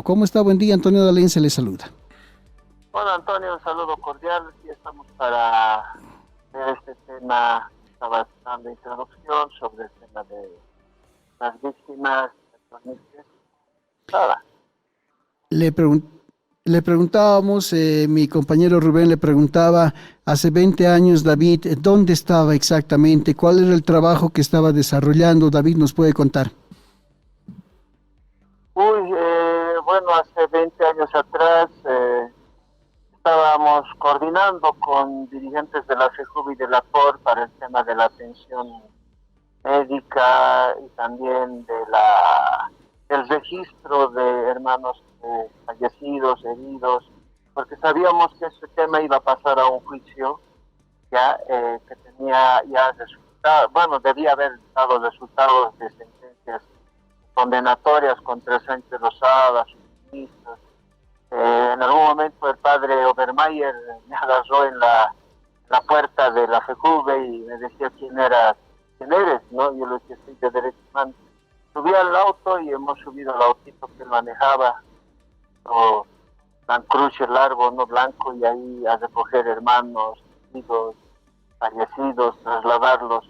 ¿Cómo está? Buen día, Antonio Dalén se le saluda. Hola Antonio, un saludo cordial. Aquí estamos para ver este tema que estaba dando introducción sobre el tema de las víctimas de 2010. Nada. Le, pregun- Le preguntábamos, mi compañero Rubén le preguntaba, hace 20 años David, ¿dónde estaba exactamente? ¿Cuál era el trabajo que estaba desarrollando? David nos puede contar. Bueno, hace 20 años atrás estábamos coordinando con dirigentes de la FEJUB y de la POR para el tema de la atención médica y también del registro de hermanos fallecidos, heridos, porque sabíamos que este tema iba a pasar a un juicio ya que tenía ya resultados, bueno, debía haber dado resultados de sentencias condenatorias contra Sánchez Rosada, sus ministros. En algún momento el padre Obermayer me agarró en la puerta de la FEJUVE y me decía quién eres, ¿no? Yo le decía, soy de derecho humano. Subí al auto y hemos subido al autito que él manejaba, o Cruce largo, no blanco, y ahí a recoger hermanos, heridos, fallecidos, trasladarlos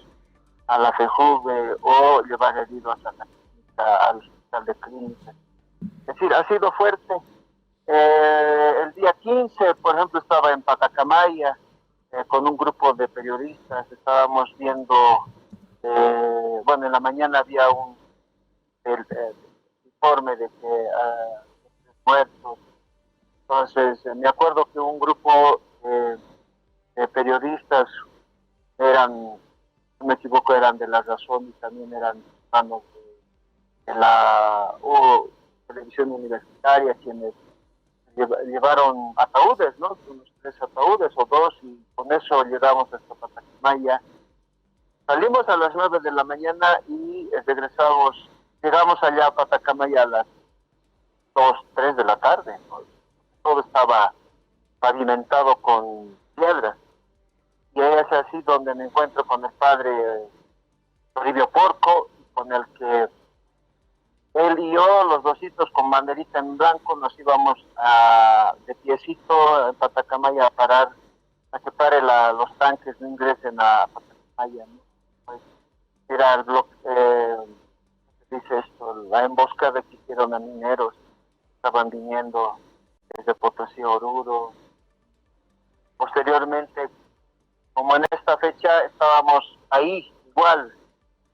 a la FEJUVE o llevar heridos a la clínica, al hospital de clínicas. Es decir, ha sido fuerte. El día 15, por ejemplo, estaba en Patacamaya con un grupo de periodistas, estábamos viendo, bueno, en la mañana había el informe de que muertos. Entonces, me acuerdo que un grupo de periodistas eran, si no me equivoco, eran de La Razón y también eran hermanos de la televisión universitaria, quienes llevaron ataúdes, ¿no? Unos 3 ataúdes o 2, y con eso llegamos hasta Patacamaya. Salimos a las 9 de la mañana y llegamos allá a Patacamaya a las 2, 3 de la tarde, ¿no? Todo estaba pavimentado con piedras. Y es así donde me encuentro con el padre Toribio Porco, con el que él y yo, los dositos con banderita en blanco, nos íbamos de piecito en Patacamaya a parar, a que pare los tanques no ingresen a Patacamaya, ¿no? Pues era el bloque, dice esto, la emboscada que hicieron a mineros, estaban viniendo desde Potosí a Oruro. Posteriormente, como en esta fecha estábamos ahí, igual,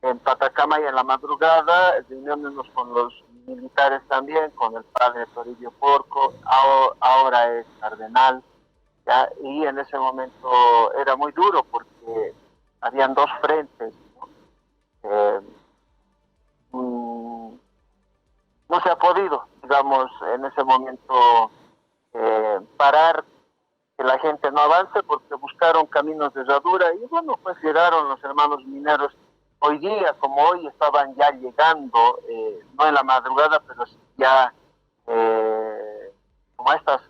en Patacamaya en la madrugada, reuniéndonos con los militares también, con el padre Toribio Porco, ahora es cardenal, ¿ya? Y en ese momento era muy duro porque habían dos frentes, ¿no? Eh, mm, no se ha podido, digamos, en ese momento parar que la gente no avance porque buscaron caminos de herradura y bueno, pues llegaron los hermanos mineros. Hoy día, como hoy, estaban ya llegando, no en la madrugada, pero sí ya como a estas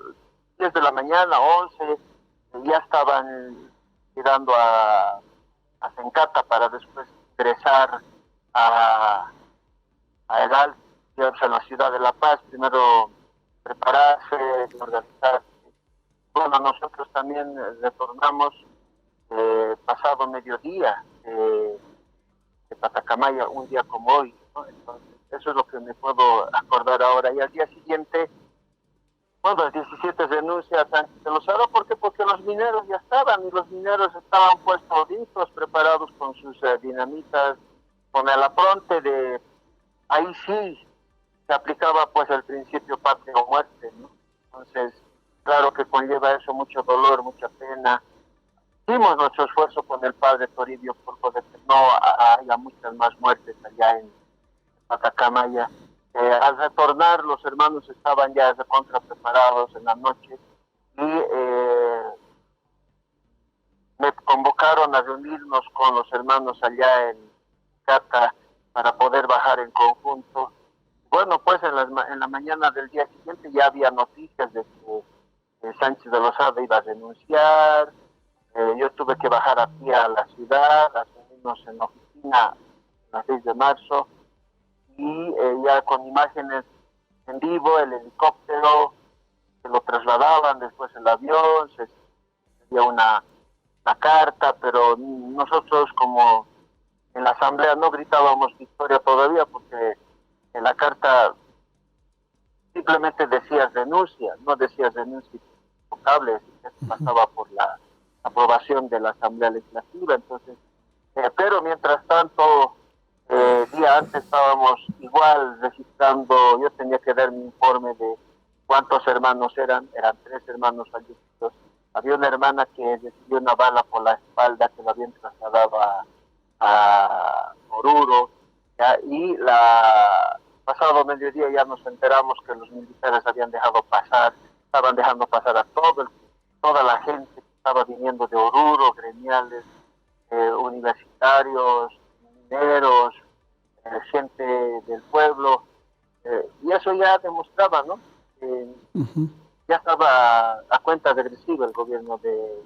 10 de la mañana, 11, ya estaban llegando a Sencata para después ingresar a, a El Alto, en la ciudad de La Paz, primero prepararse, organizar. Bueno, nosotros también retornamos pasado mediodía de Patacamaya, un día como hoy, ¿no? Entonces, eso es lo que me puedo acordar ahora. Y al día siguiente, bueno, el 17 renuncia a Sánchez de Lozada, ¿por qué? Porque los mineros ya estaban, y los mineros estaban puestos listos, preparados con sus dinamitas, con el apronte de, ahí sí se aplicaba pues el principio patria o muerte, ¿no? Entonces, claro que conlleva eso mucho dolor, mucha pena. Hicimos nuestro esfuerzo con el padre Toribio por poder que no haya muchas más muertes allá en Patacamaya. Al retornar, los hermanos estaban ya de contra preparados en la noche y me convocaron a reunirnos con los hermanos allá en Cata para poder bajar en conjunto. Bueno, pues en la mañana del día siguiente ya había noticias de que Sánchez de Lozada iba a renunciar. Yo tuve que bajar a pie a la ciudad, a reunirnos en la oficina a las 6 de marzo y ya con imágenes en vivo, el helicóptero, se lo trasladaban, después el avión, se hacía una carta, pero nosotros como en la asamblea no gritábamos victoria todavía porque en la carta simplemente decías denuncia, no decías denuncia irrevocable, eso pasaba por la aprobación de la asamblea legislativa. Entonces, pero mientras tanto, día antes estábamos igual registrando, yo tenía que dar mi informe de cuántos hermanos eran 3 hermanos fallecidos. Había una hermana que recibió una bala por la espalda que la habían trasladado a Oruro, ¿ya? Y pasado mediodía ya nos enteramos que los militares estaban dejando pasar a toda la gente que estaba viniendo de Oruro, gremiales, universitarios, mineros, gente del pueblo, y eso ya demostraba, ¿no? Ya estaba a cuenta regresiva el gobierno de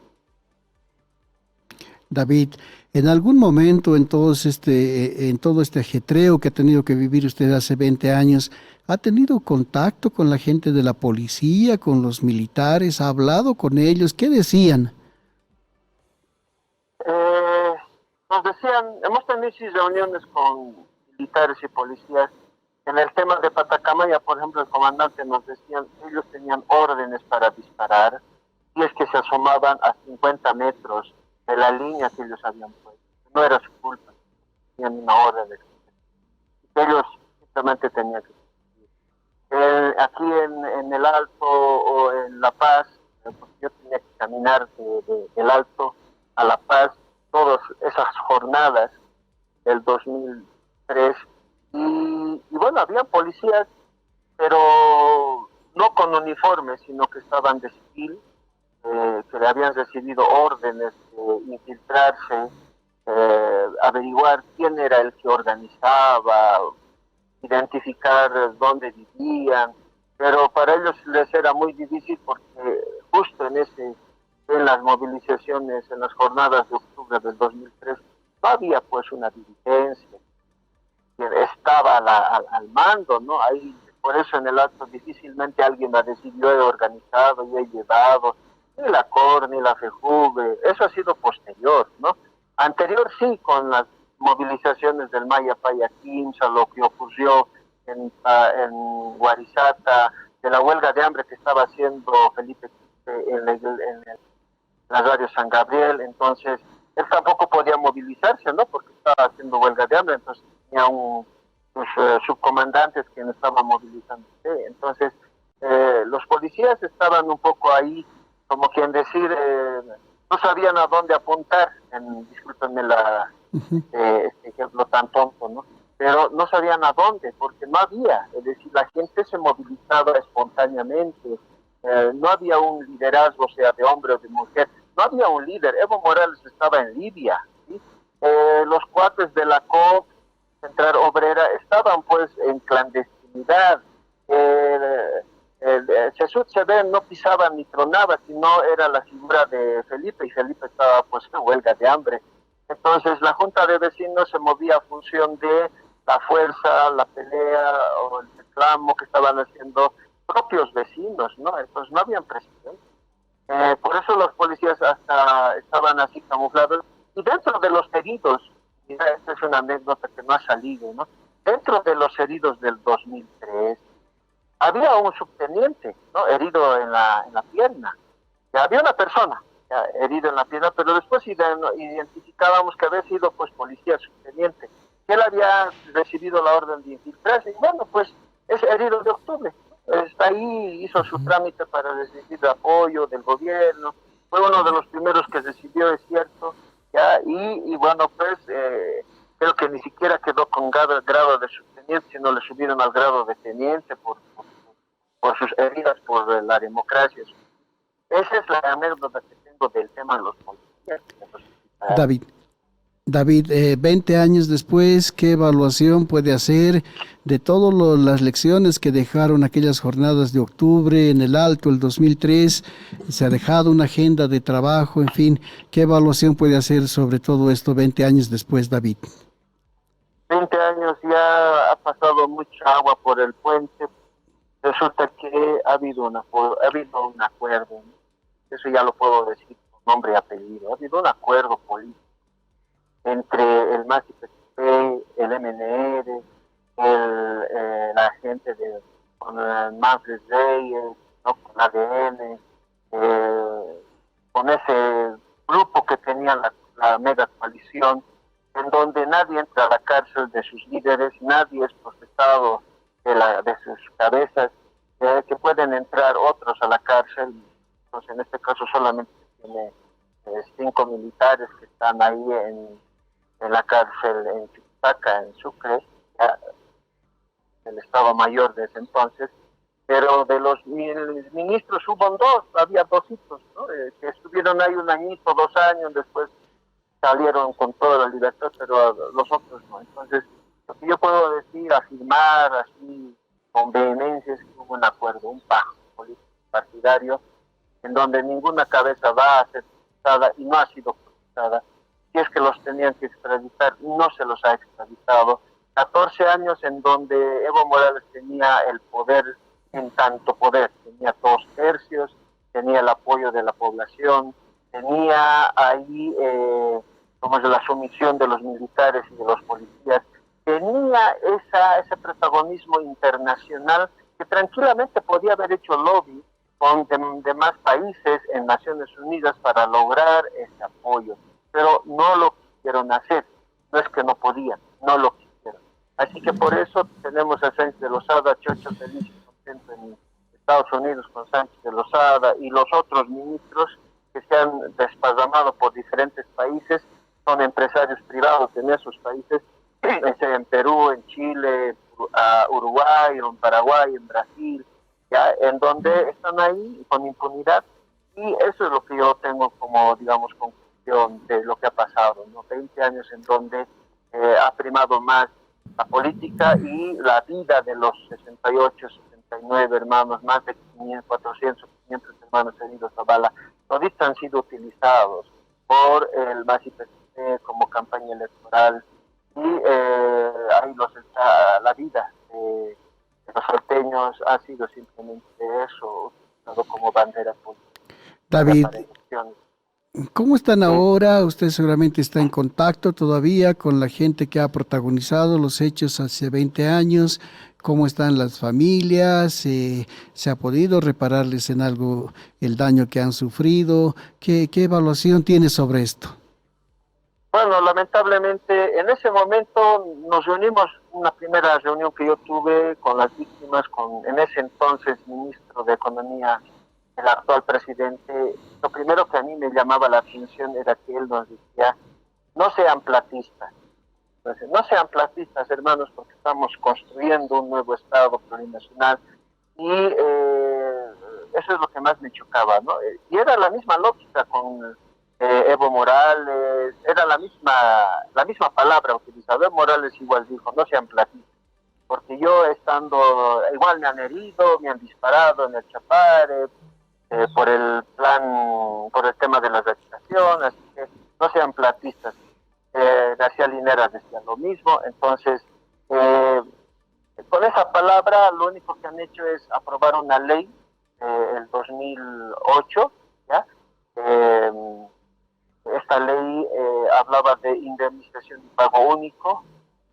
David. En algún momento en todo este ajetreo que ha tenido que vivir usted hace 20 años, ¿ha tenido contacto con la gente de la policía, con los militares? ¿Ha hablado con ellos? ¿Qué decían? Nos decían, hemos tenido reuniones con militares y policías. En el tema de Patacamaya, por ejemplo, el comandante nos decían, ellos tenían órdenes para disparar, y es que se asomaban a 50 metros de la línea que ellos habían puesto. No era su culpa, tenían una orden de ellos simplemente tenían que aquí en el Alto o en La Paz, porque yo tenía que caminar del Alto a La Paz todas esas jornadas del 2003, y bueno, había policías, pero no con uniformes, sino que estaban de civil, que le habían recibido órdenes de infiltrarse, averiguar quién era el que organizaba, identificar dónde vivían, pero para ellos les era muy difícil porque justo en las movilizaciones, en las jornadas de octubre del 2003, no había pues una dirigencia que estaba al mando, ¿no? Ahí, por eso en el acto difícilmente alguien va a decir yo he organizado, yo he llevado, ni la COR, ni la FEJUVE, eso ha sido posterior, ¿no? Anterior sí, con las movilizaciones del Maya Paya Quimsa, lo que ocurrió en Guarizata, de la huelga de hambre que estaba haciendo Felipe en la radio San Gabriel. Entonces él tampoco podía movilizarse, ¿no? Porque estaba haciendo huelga de hambre, entonces tenía unos subcomandantes que no estaban movilizándose. Entonces los policías estaban un poco ahí, como quien decir, no sabían a dónde apuntar, discúlpenme este ejemplo tan tonto, ¿no? Pero no sabían a dónde, porque no había, es decir, la gente se movilizaba espontáneamente, no había un liderazgo, sea de hombre o de mujer, no había un líder. Evo Morales estaba en Libia, ¿sí? Los cuates de la COP, Central Obrera, estaban pues en clandestinidad. Jesús Sever no pisaba ni tronaba, sino era la figura de Felipe, y Felipe estaba pues en huelga de hambre. Entonces la Junta de Vecinos se movía a función de la fuerza, la pelea o el reclamo que estaban haciendo propios vecinos, ¿no? Entonces no habían presidente. Por eso los policías hasta estaban así camuflados. Y dentro de los heridos, mira, esta es una anécdota que no ha salido, ¿no? Dentro de los heridos del 2003, había un subteniente, ¿no? Herido en la pierna. Ya había una persona herido en la pierna, pero después identificábamos que había sido pues policía subteniente, que él había recibido la orden de infiltrarse, y bueno, pues es herido de octubre. Está ahí, hizo su trámite para recibir apoyo del gobierno, fue uno de los primeros que recibió, es cierto, ya, y bueno, pues creo que ni siquiera quedó con grado de subteniente, sino le subieron al grado de teniente por sus heridas por la democracia. Esa es la anécdota que tengo del tema de los policías. David, 20 años después, ¿qué evaluación puede hacer de todas las lecciones que dejaron aquellas jornadas de octubre en el Alto, el 2003? Se ha dejado una agenda de trabajo, en fin, ¿qué evaluación puede hacer sobre todo esto 20 años después, David? 20 años ya ha pasado mucha agua por el puente. resulta que ha habido un acuerdo, ¿no? Eso ya lo puedo decir con nombre y apellido, ha habido un acuerdo político entre el MAS-IPCP, el MNR, la gente con el Manfred Reyes, ¿no? Con ADN, con ese grupo que tenía la mega coalición, en donde nadie entra a la cárcel de sus líderes, nadie es procesado de sus cabezas, que pueden entrar otros a la cárcel. Entonces, en este caso solamente tiene 5 militares que están ahí en la cárcel en Chuquisaca, en Sucre, ya, el Estado Mayor de ese entonces, pero de los ministros hubo dos, había dos hitos, ¿no? Que estuvieron ahí un añito, 2 años, después salieron con toda la libertad, pero los otros no. Entonces, lo que yo puedo decir, afirmar así con vehemencia es que hubo un acuerdo, un pacto político partidario, en donde ninguna cabeza va a ser procesada y no ha sido procesada. Si es que los tenían que extraditar, no se los ha extraditado. 14 años en donde Evo Morales tenía el poder, en tanto poder, tenía 2/3, tenía el apoyo de la población, tenía ahí como la sumisión de los militares y de los policías, tenía ese protagonismo internacional que tranquilamente podía haber hecho lobby con demás países en Naciones Unidas para lograr ese apoyo, pero no lo quisieron hacer, no es que no podían, no lo quisieron. Así que por eso tenemos a Sánchez de Lozada, Chocho feliz y contento en Estados Unidos con Sánchez de Lozada y los otros ministros que se han desparramado por diferentes países, son empresarios privados en esos países, en Perú, en Chile, Uruguay, en Paraguay, en Brasil, ya, en donde están ahí con impunidad, y eso es lo que yo tengo como, digamos, conclusión de lo que ha pasado, ¿no? 20 años en donde ha primado más la política y la vida de los 68, 69 hermanos, más de 500, 400, 500 hermanos heridos a bala, todos han sido utilizados por el MAS-IPCP como campaña electoral, y ahí la vida de los salteños ha sido simplemente eso, utilizado como bandera política David, para elecciones. ¿cómo están Sí. ahora? Usted seguramente está en contacto todavía con la gente que ha protagonizado los hechos hace 20 años. ¿Cómo están las familias? ¿Se ha podido repararles en algo el daño que han sufrido? ¿Qué evaluación tiene sobre esto? Bueno, lamentablemente en ese momento nos reunimos, una primera reunión que yo tuve con las víctimas, con en ese entonces ministro de Economía, el actual presidente. Lo primero que a mí me llamaba la atención era que él nos decía, no sean platistas. Entonces, no sean platistas, hermanos, porque estamos construyendo un nuevo Estado plurinacional, y eso es lo que más me chocaba, ¿no? Y era la misma lógica con Evo Morales, era la misma palabra utilizada. Evo Morales igual dijo, no sean platistas, porque yo estando, igual me han herido, me han disparado en el Chapare, por el plan, por el tema de la radiación, así que no sean platistas. García Linera decía lo mismo. Entonces, con esa palabra lo único que han hecho es aprobar una ley el 2008, ¿ya? Esta ley hablaba de indemnización y pago único,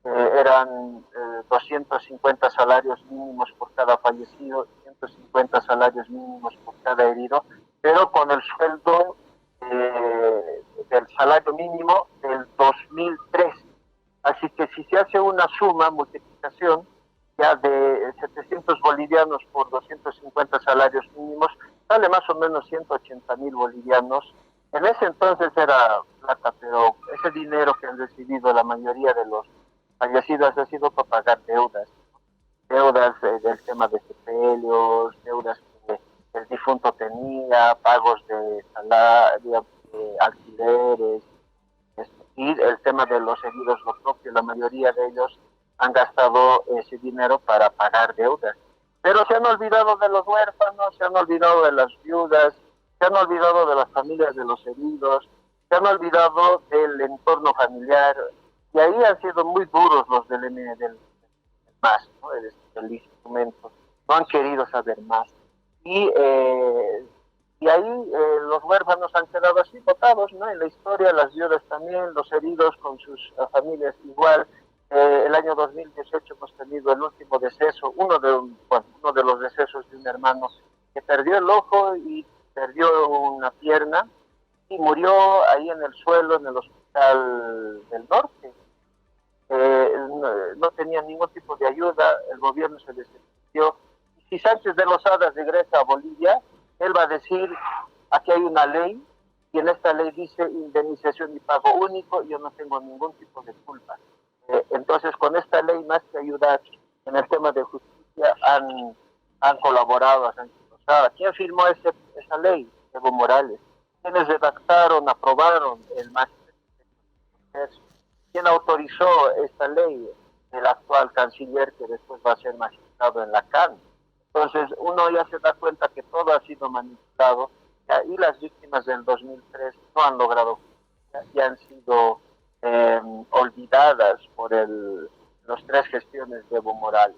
eran 250 salarios mínimos por cada fallecido, 150 salarios mínimos por cada herido, pero con el sueldo del salario mínimo del 2003. Así que si se hace una suma, multiplicación, ya de 700 bolivianos por 250 salarios mínimos, sale más o menos 180.000 bolivianos. En ese entonces era plata, pero ese dinero que han recibido la mayoría de los fallecidos ha sido para pagar deudas. Deudas del tema de sepelios, deudas que el difunto tenía, pagos de salario, alquileres, y el tema de los heridos, lo propio. La mayoría de ellos han gastado ese dinero para pagar deudas. Pero se han olvidado de los huérfanos, se han olvidado de las viudas, se han olvidado de las familias de los heridos, se han olvidado del entorno familiar, y ahí han sido muy duros los del MAS, ¿no? El instrumento. no han querido saber más. Y ahí los huérfanos han quedado así botados, ¿no? En la historia, las viudas también, los heridos con sus familias igual. El año 2018 hemos tenido el último deceso, uno de los decesos de un hermano que perdió el ojo y perdió una pierna y murió ahí en el suelo en el hospital del norte. No tenía ningún tipo de ayuda, el gobierno se desinvirtió. Y si Sánchez de Lozada regresa a Bolivia, él va a decir, aquí hay una ley, y en esta ley dice indemnización y pago único, y yo no tengo ningún tipo de culpa. Entonces, con esta ley, más que ayudar en el tema de justicia, han colaborado a Sánchez Lozada. ¿Quién firmó esa ley? Evo Morales. ¿Quiénes redactaron, aprobaron el máster? ¿Quién autorizó esta ley? El actual canciller, que después va a ser magistrado en la CAN. Entonces uno ya se da cuenta que todo ha sido manipulado y las víctimas del 2003 no han logrado justicia y han sido olvidadas por las tres gestiones de Evo Morales.